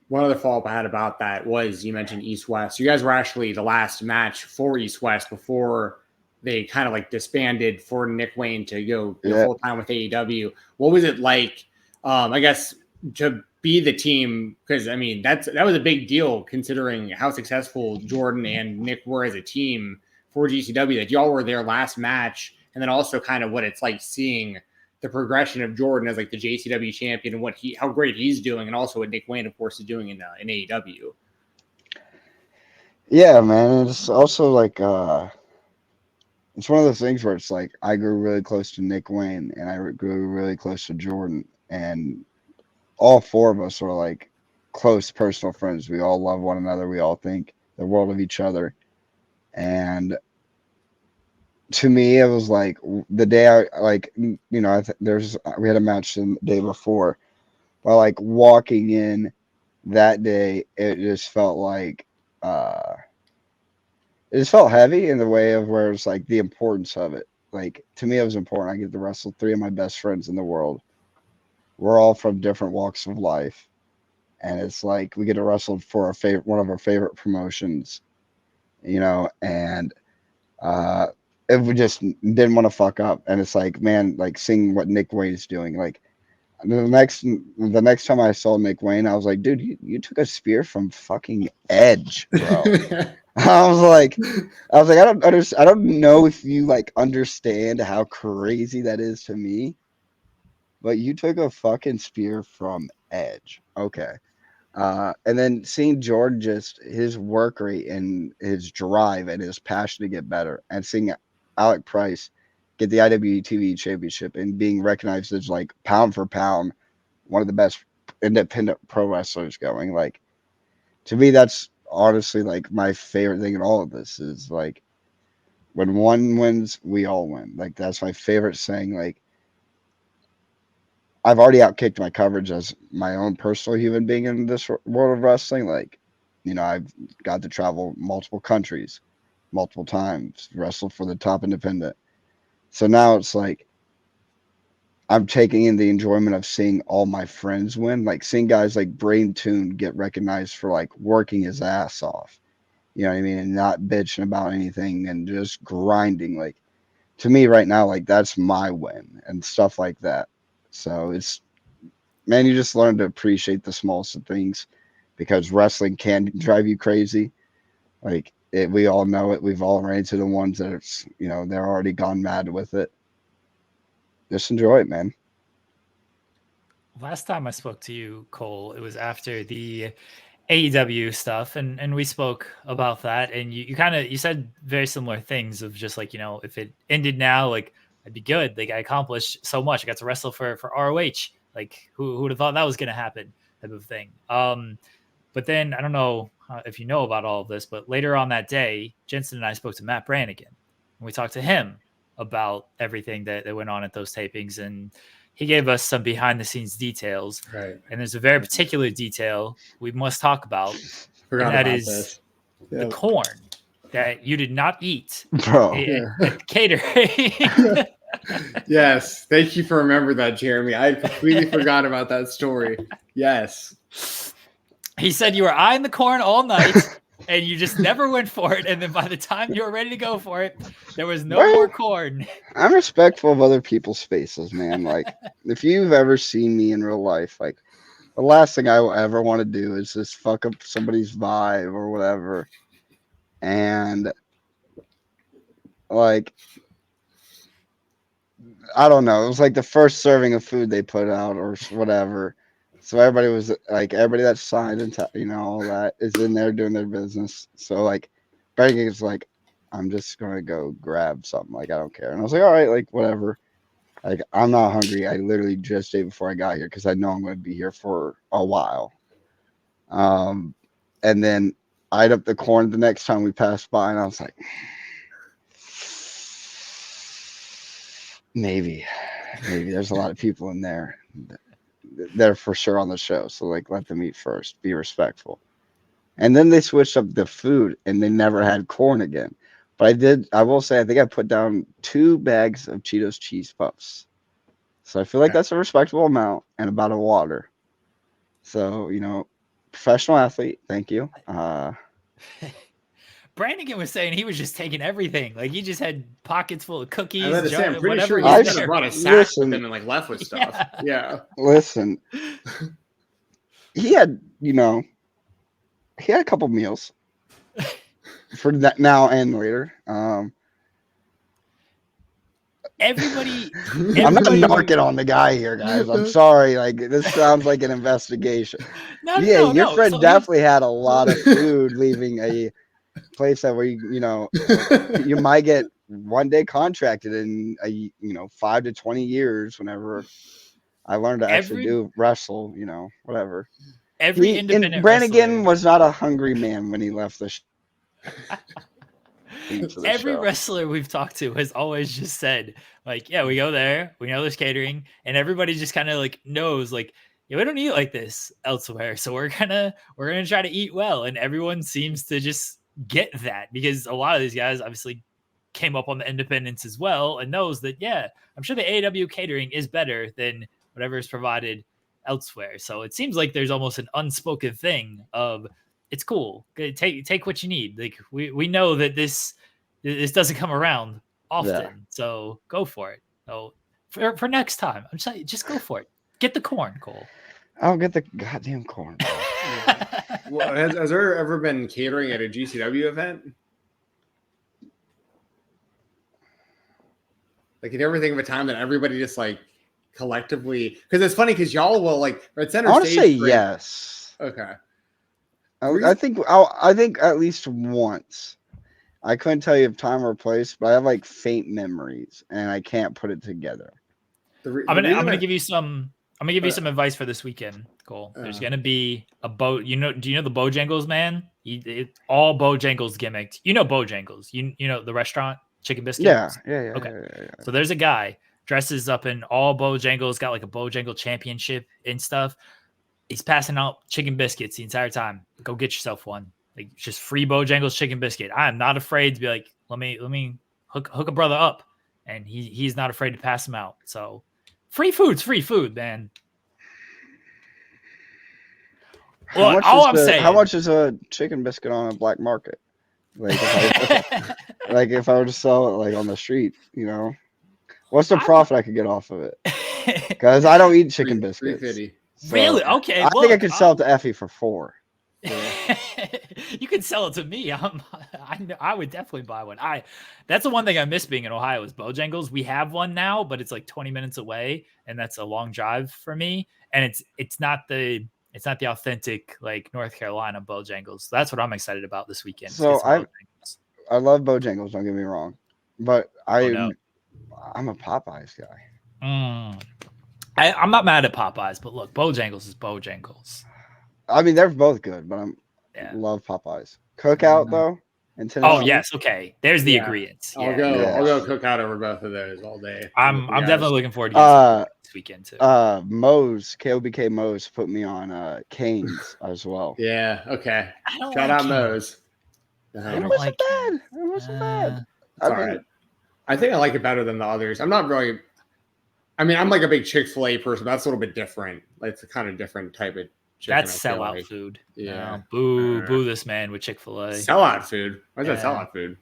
Speaker 1: one other follow-up I had about that was you mentioned East West. You guys were actually the last match for East West before they kind of like disbanded for Nick Wayne to go full time with AEW. What was it like? I guess to be the team, because I mean that was a big deal considering how successful Jordan and Nick were as a team for GCW. That y'all were their last match, and then also kind of what it's like seeing the progression of Jordan as like the JCW champion and how great he's doing, and also what Nick Wayne, of course, is doing in AEW.
Speaker 2: Yeah, man. It's also like it's one of those things where it's like I grew really close to Nick Wayne and I grew really close to Jordan, and all four of us were like close personal friends. We all love one another. We all think the world of each other. And to me, it was like the day I like, we had a match the day before, but like walking in that day, it just felt like, it just felt heavy in the way of where it's like the importance of it. Like to me, it was important. I get to wrestle three of my best friends in the world. We're all from different walks of life. And it's like we get to wrestle for one of our favorite promotions, and if we just didn't want to fuck up. And it's like, man, like seeing what Nick Wayne's doing. Like the next time I saw Nick Wayne, I was like, dude, you took a spear from fucking Edge, bro. I was like, I don't know if you like understand how crazy that is to me, but you took a fucking spear from Edge. Okay. And then seeing Jordan, just his work rate and his drive and his passion to get better, and seeing Alec Price get the IWTV championship and being recognized as like pound for pound one of the best independent pro wrestlers going. Like to me, that's honestly like my favorite thing in all of this is like when one wins, we all win. Like that's my favorite saying. Like I've already outkicked my coverage as my own personal human being in this world of wrestling. Like, I've got to travel multiple countries, multiple times, wrestled for the top independent. So now it's like I'm taking in the enjoyment of seeing all my friends win, like seeing guys like Brain Tune get recognized for like working his ass off. You know what I mean? And not bitching about anything and just grinding. Like, to me right now, like that's my win and stuff like that. So it's, man, you just learn to appreciate the smallest of things because wrestling can drive you crazy. Like we all know it. We've all ran into the ones that are, you know, they're already gone mad with it. Just enjoy it, man.
Speaker 3: Last time I spoke to you, Cole, it was after the AEW stuff, and we spoke about that, and you kind of, you said very similar things of just like, you know, if it ended now, like I'd be good. Like I accomplished so much. I got to wrestle for ROH. Like who would have thought that was going to happen, type of thing. But then I don't know if you know about all of this, but later on that day, Jensen and I spoke to Matt Brannigan, and we talked to him about everything that went on at those tapings, and he gave us some behind the scenes details.
Speaker 1: Right.
Speaker 3: And there's a very particular detail we must talk about.
Speaker 1: Forgot
Speaker 3: and that
Speaker 1: about
Speaker 3: is
Speaker 1: this.
Speaker 3: the corn that you did not eat
Speaker 2: Bro.
Speaker 3: at catering.
Speaker 1: Yes. Thank you for remembering that, Jeremy. I completely forgot about that story. Yes.
Speaker 3: He said you were eyeing the corn all night and you just never went for it. And then by the time you were ready to go for it, there was no more corn.
Speaker 2: I'm respectful of other people's spaces, man. Like, if you've ever seen me in real life, like, the last thing I will ever want to do is just fuck up somebody's vibe or whatever. And, like, I don't know. It was like the first serving of food they put out or whatever. So everybody was like, everybody that signed and, you know, all that is in there doing their business. So, like, Begging is like, I'm just going to go grab something. Like, I don't care. And I was like, all right, like, whatever. Like, I'm not hungry. I literally just ate before I got here because I know I'm going to be here for a while. And then I eyed up the corn the next time we passed by, and I was like, maybe there's a lot of people in there. They're for sure on the show. So, like, let them eat first. Be respectful. And then they switched up the food, and they never had corn again. But I will say, I think I put down 2 bags of Cheetos cheese puffs. So I feel like that's a respectable amount, and about a water. So, you know, professional athlete. Thank you.
Speaker 3: Brannigan was saying he was just taking everything. Like he just had pockets full of cookies.
Speaker 1: I was say, I'm pretty
Speaker 3: whatever
Speaker 1: sure he
Speaker 3: was
Speaker 1: could have
Speaker 3: there.
Speaker 1: brought a sack with him and like left with stuff. Yeah.
Speaker 2: Listen, he had, you know, he had a couple meals for that now and later.
Speaker 3: Everybody
Speaker 2: I'm not narking on the guy here, guys. I'm sorry. Like, this sounds like an investigation. Your friend
Speaker 3: So
Speaker 2: definitely had a lot of food leaving a place that where you know you might get one day contracted in 5 to 20 years. Whenever I learned to actually do wrestle, you know, whatever.
Speaker 3: Independent
Speaker 2: Brannigan
Speaker 3: wrestler
Speaker 2: was not a hungry man when he left the
Speaker 3: every wrestler we've talked to has always just said, like, yeah, we go there, we know there's catering, and everybody just kind of like knows, like, yeah, we don't eat like this elsewhere, so we're gonna try to eat well, and everyone seems to just get that because a lot of these guys obviously came up on the independents as well and knows that, yeah, I'm sure the AEW catering is better than whatever is provided elsewhere. So it seems like there's almost an unspoken thing of, it's cool. Take what you need. Like we know that this doesn't come around often, so go for it. So for next time, I'm saying just go for it. Get the corn, Cole.
Speaker 2: I'll get the goddamn corn.
Speaker 1: Well, has there ever been catering at a GCW event? Like, can you ever think of a time that everybody just like collectively? Because it's funny because y'all will like at center.
Speaker 2: I want to
Speaker 1: stage
Speaker 2: say yes.
Speaker 1: Okay.
Speaker 2: I think at least once. I couldn't tell you if time or place, but I have like faint memories, and I can't put it together.
Speaker 3: I'm gonna give you some advice for this weekend, Cole. There's gonna be a do you know the Bojangles man? All Bojangles gimmicked. You know Bojangles. You know the restaurant, Chicken Biscuit.
Speaker 2: Yeah.
Speaker 3: Okay.
Speaker 2: Yeah.
Speaker 3: So there's a guy dresses up in all Bojangles, got like a Bojangle championship and stuff. He's passing out chicken biscuits the entire time. Go get yourself one. like just free Bojangles chicken biscuit. I am not afraid to be like, let me hook a brother up, and he's not afraid to pass him out. So free food, man. Well,
Speaker 2: how much is a chicken biscuit on a black market? Like if I were to sell it like on the street, what's the profit I could get off of it? Because I don't eat chicken biscuits.
Speaker 1: $3.50.
Speaker 3: Really? Okay.
Speaker 2: I think I could sell it to Effie for $4.
Speaker 3: Yeah. You could sell it to me. I would definitely buy one. That's the one thing I miss being in Ohio is Bojangles. We have one now, but it's like 20 minutes away, and that's a long drive for me. And it's not the authentic like North Carolina Bojangles. So that's what I'm excited about this weekend.
Speaker 2: So I love Bojangles. Don't get me wrong, but I'm a Popeyes guy.
Speaker 3: I'm not mad at Popeyes, but look, Bojangles is Bojangles.
Speaker 2: I mean, they're both good, but love Popeyes. Cookout though.
Speaker 3: Oh yes, okay. There's the agreement.
Speaker 1: I'll go Cookout over both of those all day.
Speaker 3: I'm definitely looking forward to this weekend too.
Speaker 2: KOBK Moe's put me on Cane's as well.
Speaker 1: Yeah. Okay. Shout out Moe's.
Speaker 2: It wasn't bad. It wasn't bad.
Speaker 1: It's all right. I think I like it better than the others. I'm not really. I mean, I'm like a big Chick-fil-A person, but that's a little bit different. Like, it's a kind of different type of chicken.
Speaker 3: That's sellout food.
Speaker 1: Yeah.
Speaker 3: Boo this man with Chick-fil-A.
Speaker 1: Sellout food. Why is that sellout food?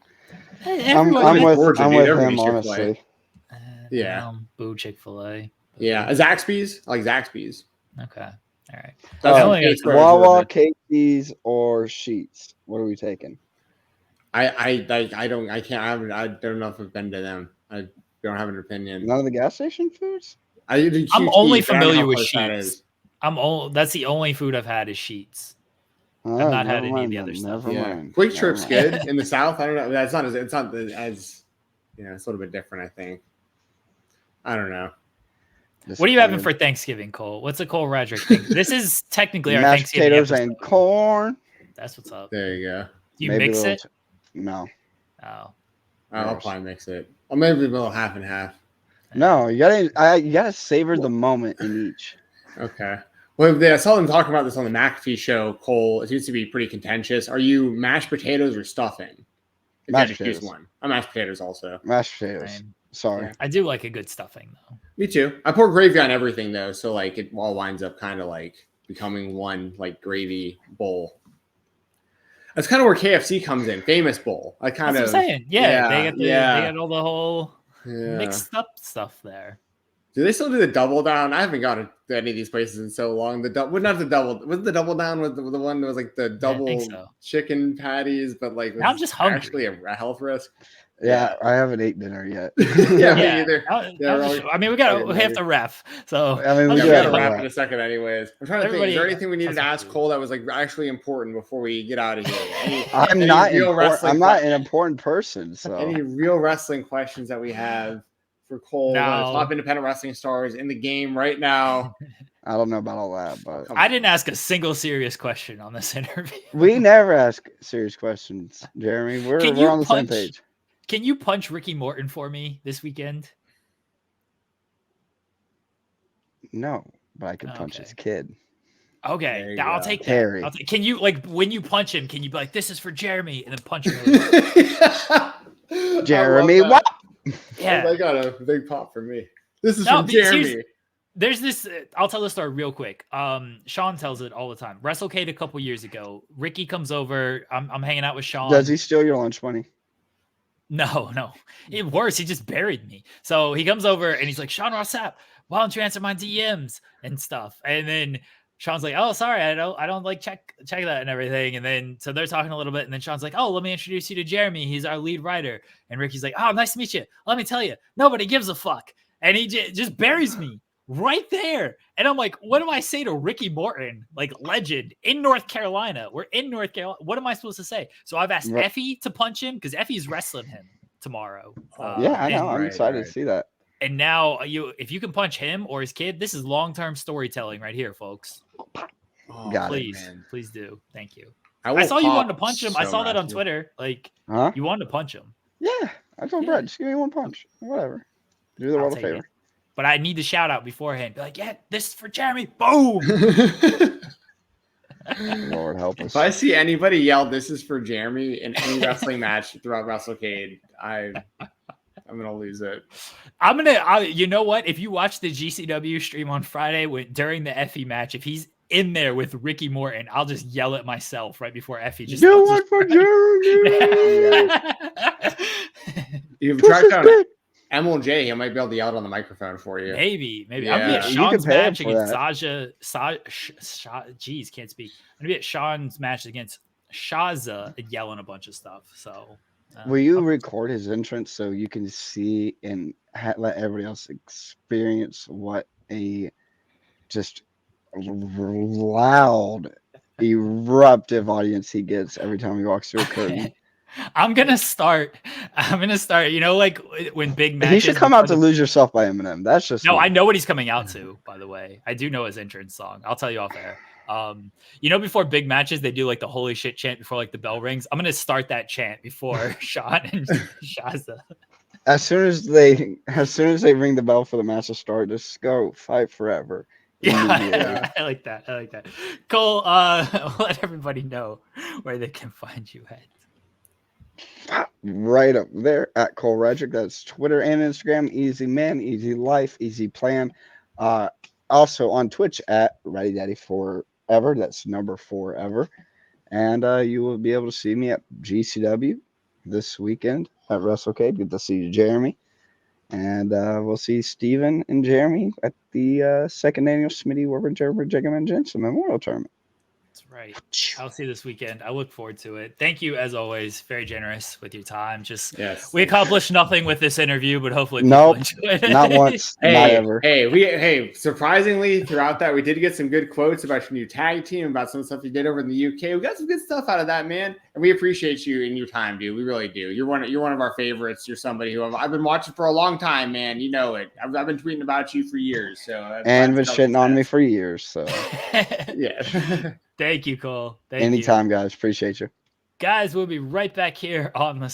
Speaker 2: I'm with him, honestly.
Speaker 1: Yeah.
Speaker 3: Boo Chick-fil-A.
Speaker 1: Yeah. Zaxby's? I like Zaxby's.
Speaker 3: Okay. All right.
Speaker 2: Wawa, Casey's, or Sheetz. What are we taking?
Speaker 1: I don't know if I've been to them. I don't have an opinion.
Speaker 2: None of the gas station foods?
Speaker 3: I'm only familiar with Sheetz. That's the only food I've had is Sheetz. I've not had any of the other stuff.
Speaker 1: Quick Trip's good in the South. I don't know. It's not as it's a little bit different, I think. I don't know.
Speaker 3: What are you having for Thanksgiving, Cole? What's a Cole Radrick thing? This is technically our
Speaker 2: mashed
Speaker 3: Thanksgiving
Speaker 2: potatoes
Speaker 3: episode.
Speaker 2: And corn.
Speaker 3: That's what's up.
Speaker 1: There you go.
Speaker 3: Do you mix it?
Speaker 2: No.
Speaker 3: Oh.
Speaker 1: I'll probably mix it. Or maybe a little half and half.
Speaker 2: No, you gotta savor the moment in each.
Speaker 1: Okay. Well, I saw them talking about this on the McAfee show, Cole. It seems to be pretty contentious. Are you mashed potatoes or stuffing?
Speaker 2: Mashed potatoes.
Speaker 1: Choose one. I'm mashed potatoes also.
Speaker 2: Mashed potatoes. Sorry.
Speaker 3: I do like a good stuffing though.
Speaker 1: Me too. I pour gravy on everything though, so like it all winds up kind of like becoming one like gravy bowl. That's kind of where KFC comes in. Famous bowl. That's what I'm
Speaker 3: saying. Yeah, they got all the whole mixed up stuff there.
Speaker 1: Do they still do the double down? I haven't gone to any of these places in so long. Was the double down with the one that was like the double chicken patties, but like
Speaker 3: now I'm just hungry.
Speaker 1: Actually a health risk.
Speaker 2: Yeah, I haven't eaten dinner yet.
Speaker 1: Yeah, me either.
Speaker 3: I mean, we have to wrap. So
Speaker 2: I mean,
Speaker 1: we got to wrap in a second, anyways. I'm trying to think. Is there anything we needed to ask Cole that was like actually important before we get out of here?
Speaker 2: I'm not an important person. So
Speaker 1: any real wrestling questions that we have for Cole, top independent wrestling stars in the game right now?
Speaker 2: I don't know about all that, but
Speaker 3: I didn't ask a single serious question on this interview.
Speaker 2: We never ask serious questions, Jeremy. We're on the same page.
Speaker 3: Can you punch Ricky Morton for me this weekend?
Speaker 2: No, but I could punch his kid.
Speaker 3: Okay, I'll take that.
Speaker 2: Harry.
Speaker 3: Can you, like, when you punch him, can you be like, this is for Jeremy, and then punch him?
Speaker 2: Jeremy, what?
Speaker 3: Yeah.
Speaker 1: They got a big pop for me. This is from Jeremy.
Speaker 3: There's this, I'll tell the story real quick. Sean tells it all the time. WrestleCade a couple years ago, Ricky comes over. I'm hanging out with Sean.
Speaker 2: Does he steal your lunch money?
Speaker 3: No. Worse, he just buried me. So he comes over and he's like, Sean Ross Sapp, why don't you answer my DMs and stuff? And then Sean's like, oh, sorry, I don't like check that and everything. And then so they're talking a little bit, and then Sean's like, oh, let me introduce you to Jeremy. He's our lead writer. And Ricky's like, oh, nice to meet you. Let me tell you, nobody gives a fuck. And he just buries me right there. And I'm like, what do I say to Ricky Morton, like legend in North Carolina? We're in North Carolina. What am I supposed to say? So I've asked Effie to punch him because Effie's wrestling him tomorrow.
Speaker 2: Yeah, I know. I'm excited to see that.
Speaker 3: And now if you can punch him or his kid, this is long-term storytelling right here, folks. Please do. Thank you. I saw you wanted to punch him. I saw that on Twitter. Like, you wanted to punch him.
Speaker 2: Yeah, I told Brett, just give me one punch. Whatever. Do the world a favor.
Speaker 3: But I need the shout out beforehand. Be like, yeah, this is for Jeremy. Boom.
Speaker 2: Lord help us.
Speaker 1: If I see anybody yell, "This is for Jeremy" in any wrestling match throughout WrestleCade, I'm gonna lose it.
Speaker 3: You know what? If you watch the GCW stream on Friday during the Effie match, if he's in there with Ricky Morton, I'll just yell at myself right before Effie. Just
Speaker 2: do one for Jeremy.
Speaker 1: You've tracked down MLJ. He might be able to yell it on the microphone for you.
Speaker 3: Maybe.
Speaker 1: Yeah.
Speaker 3: I'm gonna be at Sean's match against
Speaker 2: that.
Speaker 3: Jeez, can't speak. I'm gonna be at Sean's match against Shaza and yelling a bunch of stuff. So,
Speaker 2: will you record his entrance so you can see and let everybody else experience what a just loud, eruptive audience he gets every time he walks through a curtain?
Speaker 3: I'm gonna start. You know, like when big matches.
Speaker 2: He should come out to "Lose Yourself" by Eminem. That's just
Speaker 3: no. I know what he's coming out to. By the way, I do know his entrance song. I'll tell you off air. You know, before big matches, they do like the "Holy shit" chant before like the bell rings. I'm gonna start that chant before Sean and Shaza.
Speaker 2: As soon as they ring the bell for the match to start, just go fight forever.
Speaker 3: Yeah, I like that. Cole, let everybody know where they can find you at.
Speaker 2: Right up there at Cole Radrick. That's Twitter and Instagram. Easy man, easy life, easy plan. Also on Twitch at Ready Daddy Forever. That's number 4ever. And you will be able to see me at GCW this weekend at WrestleCade. Good to see Jeremy. And we'll see Steven and Jeremy at the second annual Smitty Warburton Jiggerman Jensen Memorial Tournament.
Speaker 3: That's right. I'll see you this weekend. I look forward to it. Thank you, as always. Very generous with your time. We accomplished nothing with this interview, but hopefully people enjoy it.
Speaker 2: Not once, not ever.
Speaker 1: Hey, surprisingly, throughout that, we did get some good quotes about your new tag team, about some stuff you did over in the UK. We got some good stuff out of that, man. And we appreciate you and your time, dude. We really do. You're one of our favorites. You're somebody who I've been watching for a long time, man. You know it. I've been tweeting about you for years. So
Speaker 2: and been shitting on me for years. So
Speaker 1: yeah.
Speaker 3: Thank you, Cole.
Speaker 2: Anytime, guys. Appreciate you.
Speaker 3: Guys, we'll be right back here on the